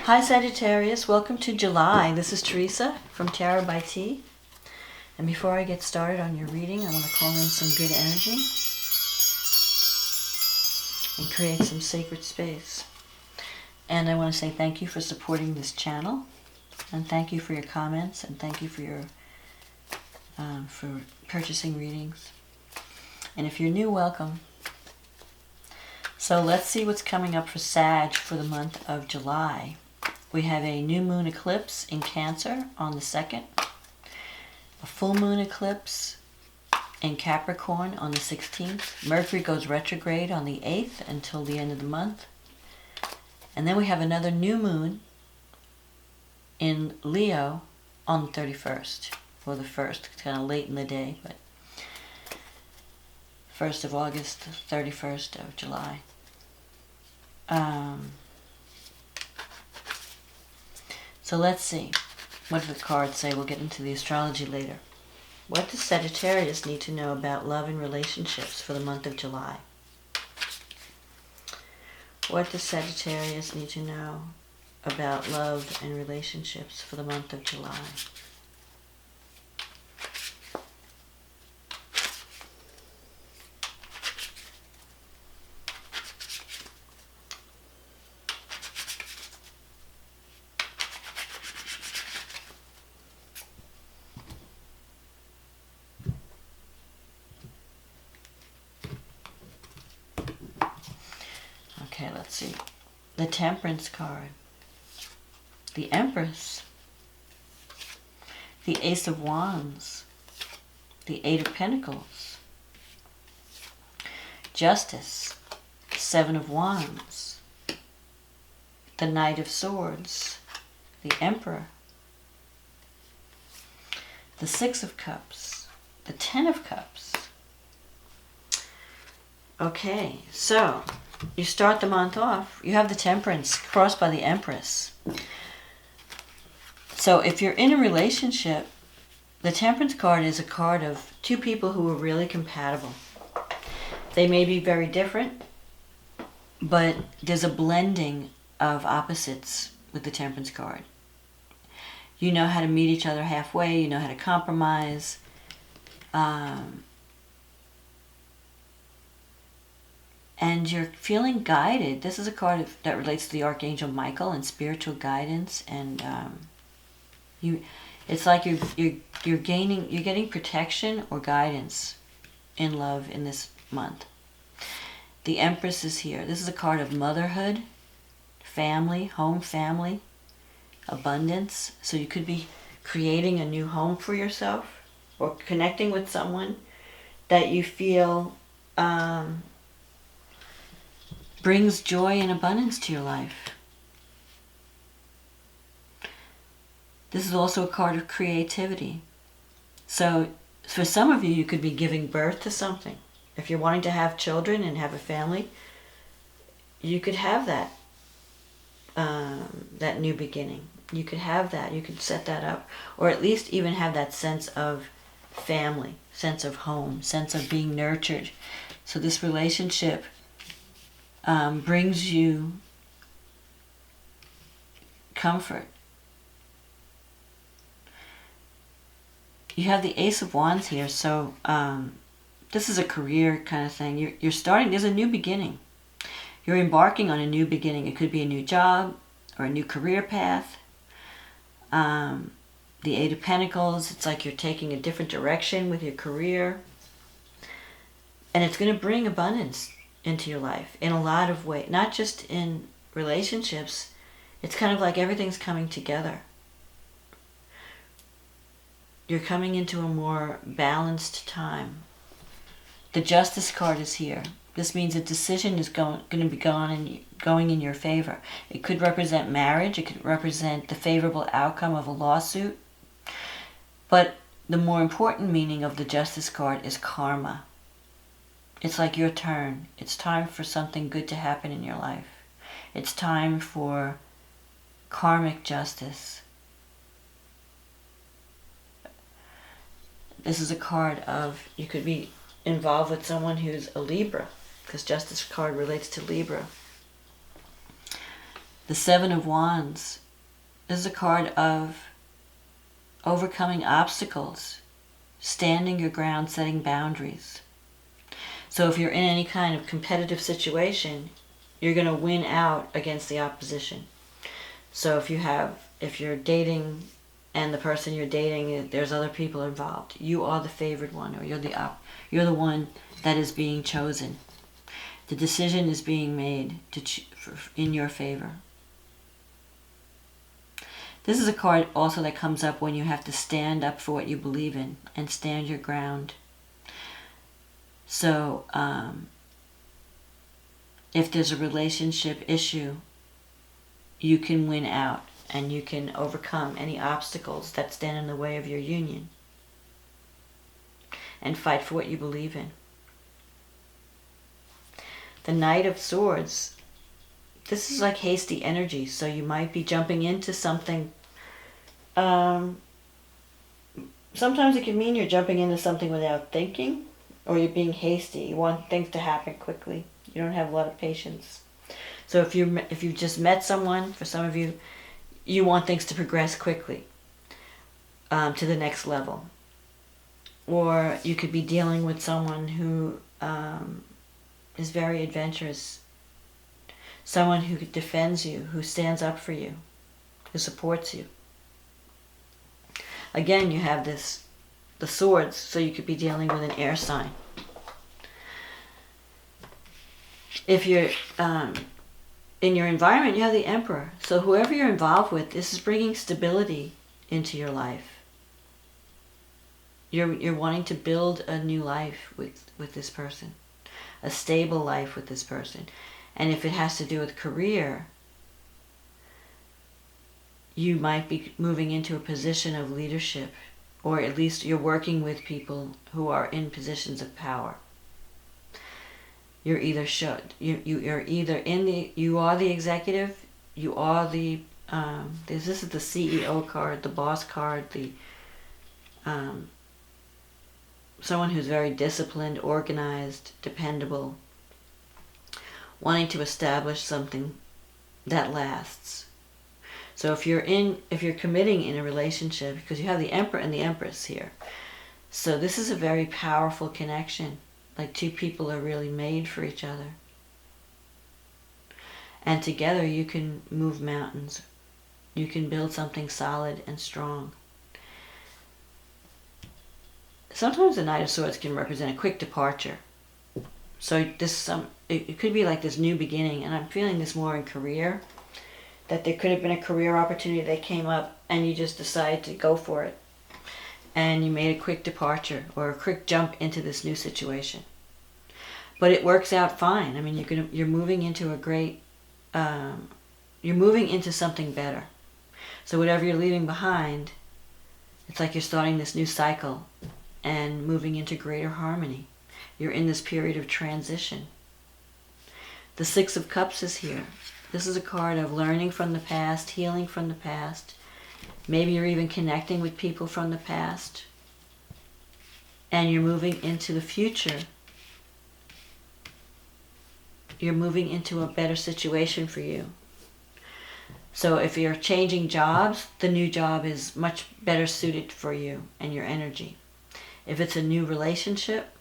Hi Sagittarius, welcome to July. This is Teresa from Tarot by T. And before I get started on your reading, I want to call in some good energy and create some sacred space. And I want to say thank you for supporting this channel, and thank you for your comments, and thank you for your for purchasing readings. And if you're new, welcome. So let's see what's coming up for Sag for the month of July. We have a new moon eclipse in Cancer on the 2nd, a full moon eclipse in Capricorn on the 16th. Mercury goes retrograde on the 8th until the end of the month. And then we have another new moon in Leo on the 31st, or the 1st. It's kind of late in the day, but 1st of August, 31st of July. So let's see. What do the cards say? We'll get into the astrology later. What does Sagittarius need to know about love and relationships for the month of July? What does Sagittarius need to know about love and relationships for the month of July? Okay, let's see. The Temperance card. The Empress. The Ace of Wands. The Eight of Pentacles. Justice. Seven of Wands. The Knight of Swords. The Emperor. The Six of Cups. The Ten of Cups. Okay, so you start the month off, you have the Temperance crossed by the Empress. So if you're in a relationship, the Temperance card is a card of two people who are really compatible. They may be very different, but there's a blending of opposites with the Temperance card. You know how to meet each other halfway, you know how to compromise. And you're feeling guided. This is a card that relates to the Archangel Michael and spiritual guidance. And it's like you're getting protection or guidance in love in this month. The Empress is here. This is a card of motherhood, family, home, family, abundance. So you could be creating a new home for yourself or connecting with someone that you feel brings joy and abundance to your life. This is also a card of creativity. So for some of you, you could be giving birth to something. If you're wanting to have children and have a family, you could have that that new beginning. You could have that. You could set that up, or at least even have that sense of family, sense of home, sense of being nurtured. So this relationship brings you comfort. You have the Ace of Wands here, so this is a career kind of thing. You're starting, there's a new beginning. You're embarking on a new beginning. It could be a new job or a new career path. The Eight of Pentacles, it's like you're taking a different direction with your career. And it's going to bring abundance into your life in a lot of ways, not just in relationships. It's kind of like everything's coming together. You're coming into a more balanced time. The Justice card is here. This means a decision is going to be going in your favor. It could represent marriage. It could represent the favorable outcome of a lawsuit. But the more important meaning of the Justice card is karma. It's like your turn. It's time for something good to happen in your life. It's time for karmic justice. This is a card of, you could be involved with someone who's a Libra, because Justice card relates to Libra. The Seven of Wands is a card of overcoming obstacles, standing your ground, setting boundaries. So if you're in any kind of competitive situation, you're going to win out against the opposition. So if you're dating and the person you're dating, there's other people involved, you are the favored one, or you're the one that is being chosen. The decision is being made in your favor. This is a card also that comes up when you have to stand up for what you believe in and stand your ground. So if there's a relationship issue, you can win out and you can overcome any obstacles that stand in the way of your union and fight for what you believe in. The Knight of Swords, this is like hasty energy, so you might be jumping into something. Sometimes it can mean you're jumping into something without thinking, or you're being hasty. You want things to happen quickly. You don't have a lot of patience. So if you just met someone, for some of you, you want things to progress quickly to the next level. Or you could be dealing with someone who is very adventurous, someone who defends you, who stands up for you, who supports you. Again, you have the swords, so you could be dealing with an air sign. If you're in your environment, you have the Emperor. So whoever you're involved with, this is bringing stability into your life. You're wanting to build a new life with this person, a stable life with this person. And if it has to do with career, you might be moving into a position of leadership, or at least you're working with people who are in positions of power. You are the executive, you are the this is the CEO card, the boss card, the someone who's very disciplined, organized, dependable, wanting to establish something that lasts. So if you're committing in a relationship, because you have the Emperor and the Empress here, so this is a very powerful connection. Like two people are really made for each other. And together you can move mountains. You can build something solid and strong. Sometimes the Knight of Swords can represent a quick departure. So it could be like this new beginning, and I'm feeling this more in career, that there could have been a career opportunity that came up and you just decided to go for it. And you made a quick departure or a quick jump into this new situation. But it works out fine. I mean, you're moving into a great, you're moving into something better. So whatever you're leaving behind, it's like you're starting this new cycle and moving into greater harmony. You're in this period of transition. The Six of Cups is here. This is a card of learning from the past, healing from the past. Maybe you're even connecting with people from the past. And you're moving into the future. You're moving into a better situation for you. So if you're changing jobs, the new job is much better suited for you and your energy. If it's a new relationship,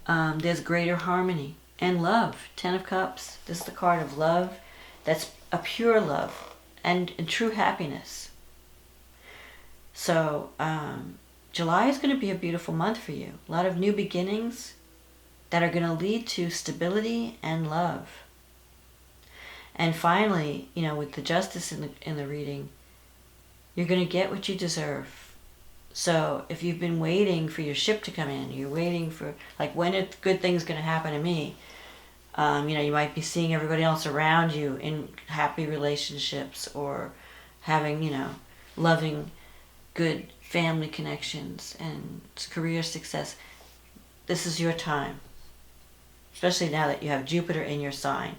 there's greater harmony and love. 10 of Cups. This is the card of love. That's a pure love and true happiness. So July is going to be a beautiful month for you. A lot of new beginnings that are going to lead to stability and love. And finally, with the Justice in the reading, you're going to get what you deserve. So if you've been waiting for your ship to come in, you're waiting for, like, when a good thing's going to happen to me, you might be seeing everybody else around you in happy relationships or having, loving, good family connections and career success. This is your time. Especially now that you have Jupiter in your sign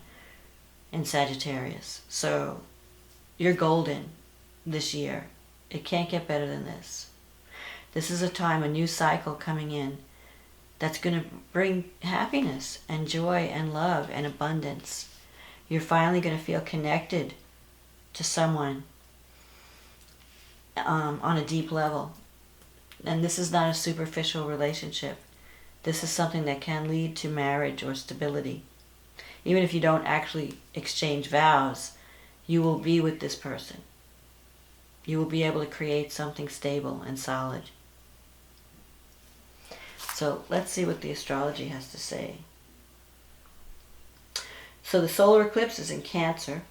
in Sagittarius. So you're golden this year. It can't get better than this. This is a time, a new cycle coming in that's going to bring happiness and joy and love and abundance. You're finally going to feel connected to someone on a deep level. And this is not a superficial relationship. This is something that can lead to marriage or stability. Even if you don't actually exchange vows, you will be with this person. You will be able to create something stable and solid. So let's see what the astrology has to say. So the solar eclipse is in Cancer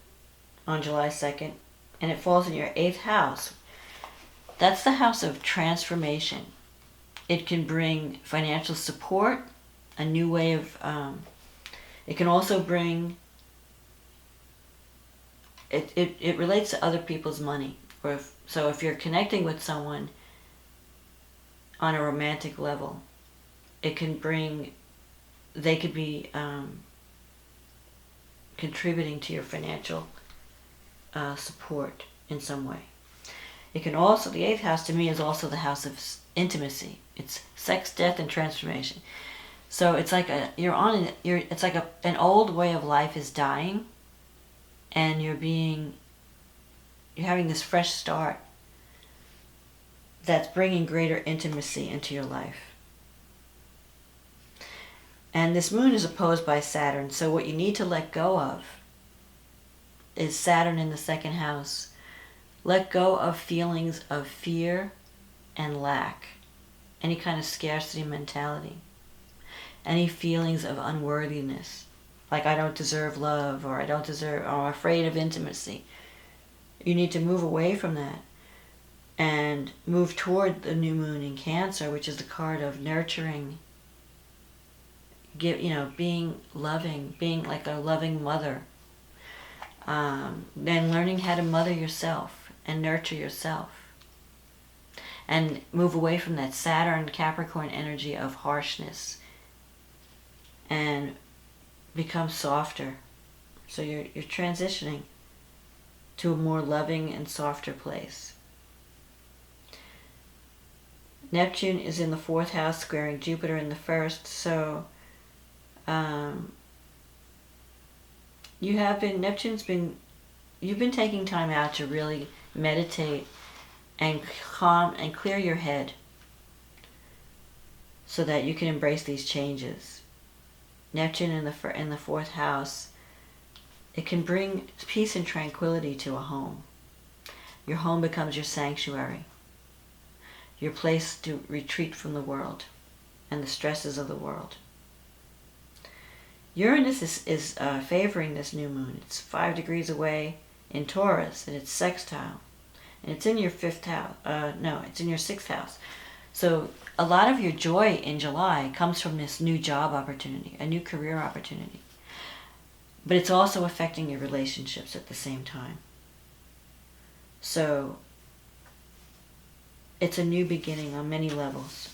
on July 2nd, and it falls in your 8th house. That's the house of transformation. It can bring financial support, a new way of... it can also bring... It relates to other people's money. So if you're connecting with someone on a romantic level, it can bring... They could be contributing to your financial support in some way. It can also... The 8th house to me is also the house of intimacy. It's sex, death, and transformation. So it's like it's like an old way of life is dying, and you're having this fresh start that's bringing greater intimacy into your life. And this moon is opposed by Saturn, so what you need to let go of is Saturn in the 2nd house. Let go of feelings of fear and lack, any kind of scarcity mentality, any feelings of unworthiness, like I don't deserve love, or or I'm afraid of intimacy. You need to move away from that and move toward the new moon in Cancer, which is the card of nurturing, being loving, being like a loving mother, then learning how to mother yourself and nurture yourself, and move away from that Saturn Capricorn energy of harshness and become softer. So you're transitioning to a more loving and softer place. Neptune is in the 4th house, squaring Jupiter in the 1st. So you've been taking time out to really meditate and calm and clear your head so that you can embrace these changes. Neptune in the 4th house, it can bring peace and tranquility to a home. Your home becomes your sanctuary, your place to retreat from the world and the stresses of the world. Uranus is favoring this new moon. It's 5 degrees away in Taurus, and it's sextile. And it's in your 5th house. It's in your 6th house. So a lot of your joy in July comes from this new job opportunity, a new career opportunity. But it's also affecting your relationships at the same time. So it's a new beginning on many levels.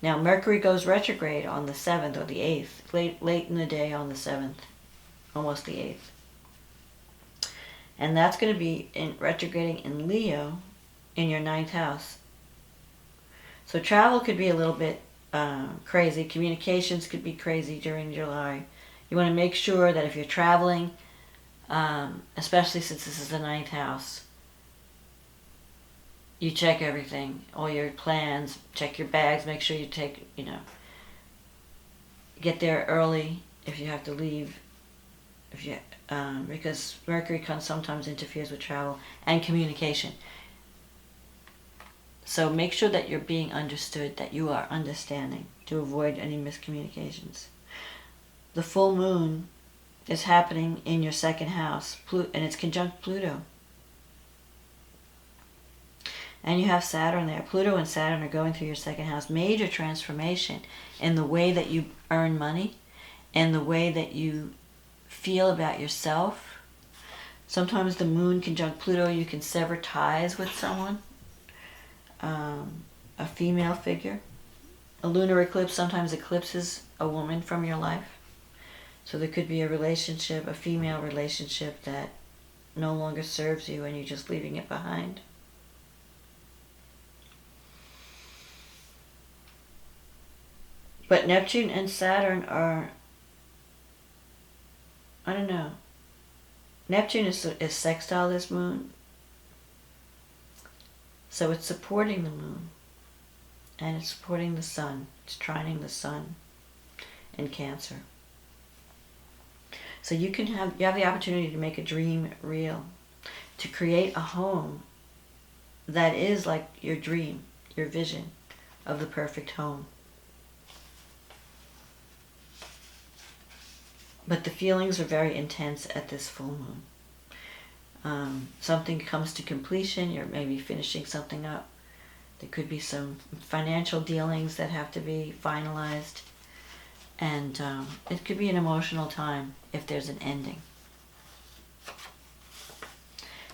Now Mercury goes retrograde on the 7th or the 8th, late in the day on the 7th, almost the 8th. And that's going to be retrograding in Leo in your 9th house. So travel could be a little bit crazy. Communications could be crazy during July. You want to make sure that if you're traveling, especially since this is the 9th house, you check everything, all your plans, check your bags, make sure you get there early if you have to leave, because Mercury sometimes interferes with travel and communication. So make sure that you're being understood, that you are understanding, to avoid any miscommunications. The full moon is happening in your 2nd house, and it's conjunct Pluto. And you have Saturn there. Pluto and Saturn are going through your 2nd house. Major transformation in the way that you earn money, and the way that you feel about yourself. Sometimes the moon conjunct Pluto, you can sever ties with someone, a female figure. A lunar eclipse sometimes eclipses a woman from your life. So there could be a relationship, a female relationship, that no longer serves you and you're just leaving it behind. But Neptune and Saturn are I don't know. Neptune is sextile this moon. So it's supporting the moon. And it's supporting the sun. It's trining the sun in Cancer. So you have the opportunity to make a dream real. To create a home that is like your dream, your vision of the perfect home. But the feelings are very intense at this full moon. Something comes to completion, you're maybe finishing something up. There could be some financial dealings that have to be finalized. And it could be an emotional time if there's an ending.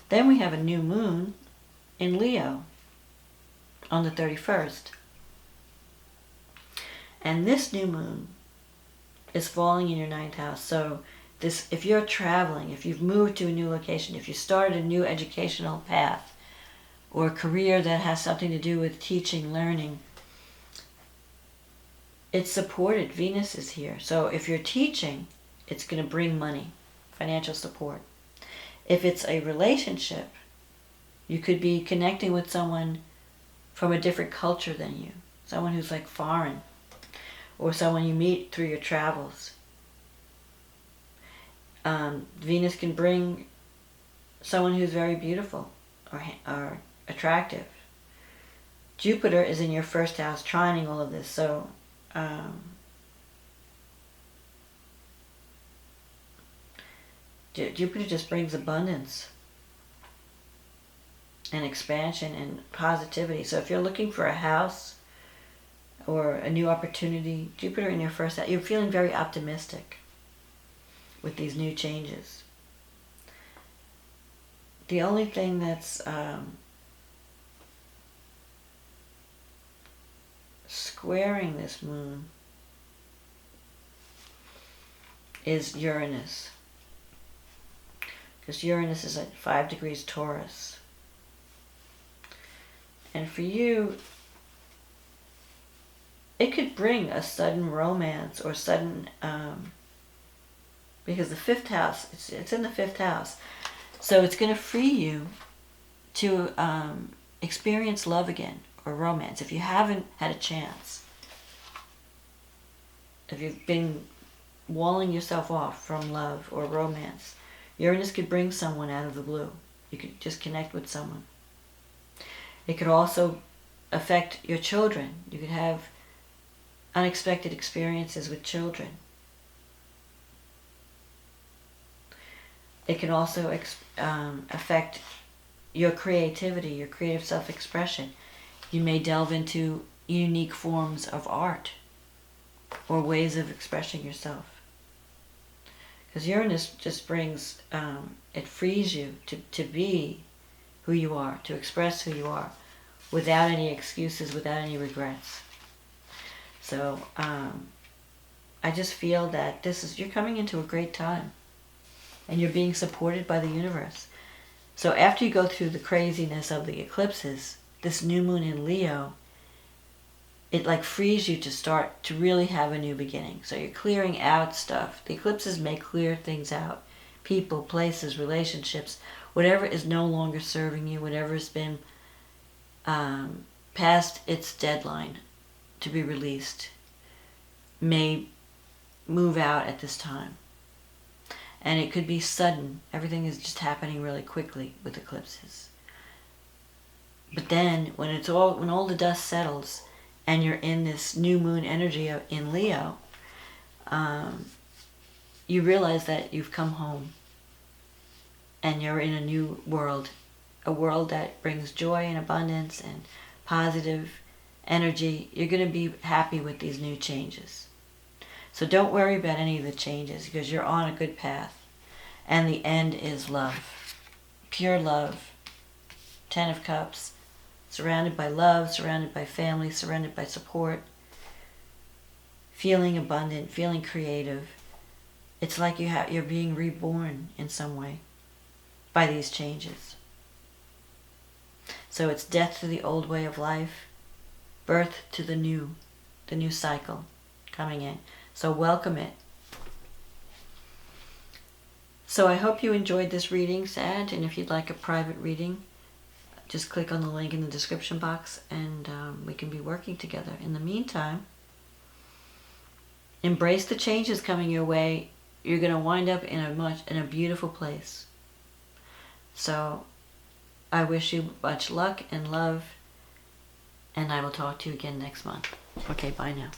Then we have a new moon in Leo on the 31st. And this new moon is falling in your 9th house. So if you're traveling, if you've moved to a new location, if you started a new educational path or a career that has something to do with teaching, learning, it's supported. Venus is here. So if you're teaching, it's going to bring money, financial support. If it's a relationship, you could be connecting with someone from a different culture than you, someone who's like foreign, or someone you meet through your travels. Venus can bring someone who's very beautiful or attractive. Jupiter is in your first house trining all of this, so Jupiter just brings abundance and expansion and positivity. So if you're looking for a house or a new opportunity, Jupiter in your first house, you're feeling very optimistic with these new changes. The only thing that's squaring this moon is Uranus. Because Uranus is at 5 degrees Taurus. And for you, it could bring a sudden romance or sudden, because the 5th house, it's in the 5th house. So it's going to free you to experience love again or romance. If you haven't had a chance, if you've been walling yourself off from love or romance, Uranus could bring someone out of the blue. You could just connect with someone. It could also affect your children. You could have unexpected experiences with children. It can also affect your creativity, your creative self-expression. You may delve into unique forms of art or ways of expressing yourself. Because Uranus just brings, it frees you to be who you are, to express who you are, without any excuses, without any regrets. So I just feel that you're coming into a great time, and you're being supported by the universe. So after you go through the craziness of the eclipses, this new moon in Leo, it like frees you to start to really have a new beginning. So you're clearing out stuff. The eclipses may clear things out. People, places, relationships, whatever is no longer serving you, whatever has been past its deadline to be released, may move out at this time. And it could be sudden. Everything is just happening really quickly with eclipses. But then when all the dust settles and you're in this new moon energy in Leo, you realize that you've come home and you're in a new world, a world that brings joy and abundance and positive energy. You're going to be happy with these new changes. So don't worry about any of the changes, because you're on a good path. And the end is love. Pure love. 10 of Cups. Surrounded by love, surrounded by family, surrounded by support. Feeling abundant, feeling creative. It's like you're being reborn in some way by these changes. So it's death to the old way of life, birth to the new cycle coming in. So welcome it. So I hope you enjoyed this reading, Sag, and if you'd like a private reading, just click on the link in the description box and we can be working together. In the meantime, embrace the changes coming your way. You're going to wind up in a beautiful place. So I wish you much luck and love, and I will talk to you again next month. Okay, bye now.